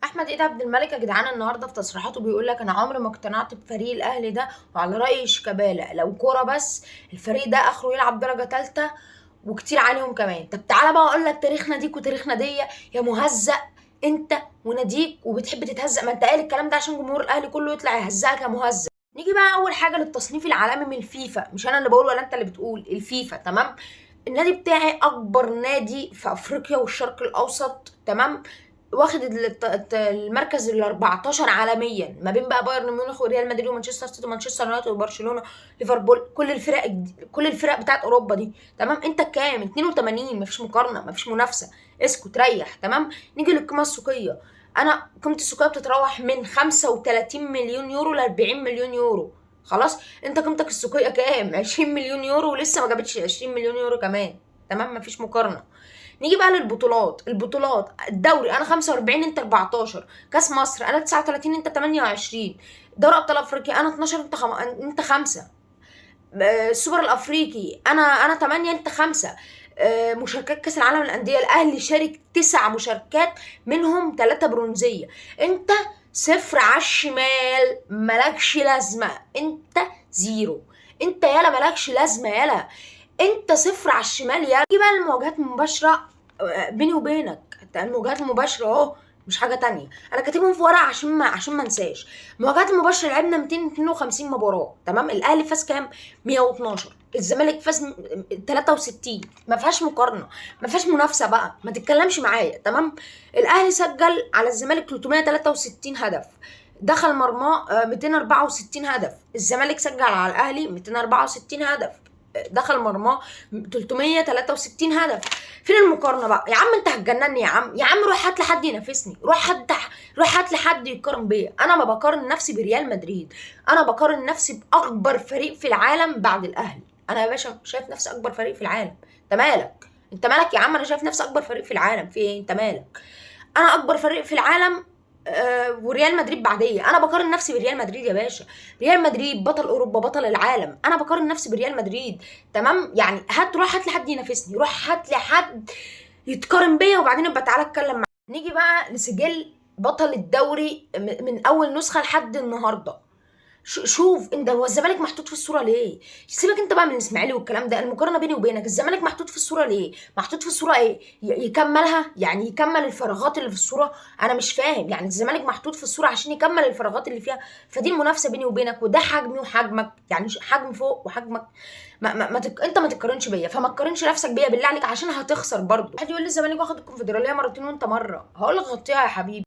احمد عيد عبد الملك يا جدعان النهارده في تصريحاته بيقول لك انا عمري ما اقتنعت بفريق الاهلي ده، وعلى راي شيكابالا لو كوره بس الفريق ده اخره يلعب درجه ثالثه وكتير عليهم كمان. طب تعالى بقى اقول لك تاريخ ناديك وتاريخ ناديه يا مهزأ انت وناديك، وبتحب تتهزق. ما انت قال الكلام ده عشان جمهور الاهلي كله يطلع يهزقك يا مهزأ. نيجي بقى اول حاجه للتصنيف العالمي من الفيفا، مش انا اللي بقول ولا انت اللي بتقول، الفيفا تمام. النادي بتاعي اكبر نادي في افريقيا والشرق الاوسط تمام، واخد المركز ال 14 عالميا، ما بين بقى بايرن ميونخ وريال مدريد ومانشستر سيتي ومانشستر يونايتد وبرشلونه ليفربول، كل الفرق بتاعت اوروبا دي تمام. انت كام؟ 82. مفيش مقارنه، مفيش منافسه. اسكت ريح تمام. نيجي للقيمه السوقيه. انا قيمتي السوقيه بتتراوح من 35 مليون يورو ل 40 مليون يورو. خلاص، انت قيمتك السوقيه كام؟ 20 مليون يورو، ولسه ما جابتش 20 مليون يورو كمان تمام. مفيش مقارنه. نيجي بقى البطولات الدوري انا 45 انت 14، كاس مصر انا 39 انت 28، دوري ابطال افريقيا انا 12 انت 5، السوبر الافريقي انا 8 انت 5. مشاركات كاس العالم للانديه الاهلي شارك 9 مشاركات منهم 3 برونزيه. انت صفر على الشمال، ملكش لازمه، انت زيرو. انت يالا ملكش لازمه يالا، انت صفر على الشمال. يا دي بقى المواجهات المباشره بيني وبينك، المواجهات المباشره اهو، مش حاجه تانية. انا كاتبهم في ورقه عشان ما انساش. المواجهات المباشره لعبنا 252 مباراه تمام. الاهلي فاز كام؟ 112. الزمالك فاز 63. ما فيهاش مقارنه، ما فيهاش منافسه بقى، ما تتكلمش معايا تمام. الاهلي سجل على الزمالك 363 هدف، دخل مرماه 264 هدف. الزمالك سجل على الاهلي 264 هدف، دخل مرماه 363 هدف. فين المقارنه بقى يا عم؟ انت هتجنني يا عم. يا عم روح هات لي حد ينافسني، روح هات لي حد يقارن بيا. انا ما بقارن نفسي بريال مدريد، انا بقارن نفسي باكبر فريق في العالم بعد الاهلي. انا يا باشا شايف نفسي اكبر فريق في العالم. انت مالك؟ انت مالك يا عم؟ انا شايف نفسي اكبر فريق في العالم، في ايه؟ انت مالك؟ انا اكبر فريق في العالم وريال مدريد بعديه. انا بقارن نفسي بريال مدريد يا باشا. ريال مدريد بطل اوروبا، بطل العالم، انا بقارن نفسي بريال مدريد تمام. يعني روح هات لي حد ينافسني، روح هات لي حد يتقارن بيا، وبعدين ابقى تعالى اتكلم معايا. نيجي بقى لسجل بطل الدوري من اول نسخه لحد النهارده. شوف انت، هو الزمالك محطوط في الصوره ليه؟ سيبك انت بقى من الاسماعيلي والكلام ده، المقارنه بيني وبينك، الزمالك محطوط في الصوره ليه؟ محطوط في الصوره ايه؟ يكملها يعني، يكمل الفراغات اللي في الصوره. انا مش فاهم يعني. الزمالك محطوط في الصوره عشان يكمل الفراغات اللي فيها، فدي المنافسه بيني وبينك، وده حجمي وحجمك، يعني حجم فوق وحجمك. انت ما تقارنش بيا، فما تقارنش نفسك بيا بالله عليك، عشان هتخسر برضه. واحد يقول لي الزمالك واخد الكونفدراليه مرتين وانت مره، هقول لك غطيها يا حبيبي.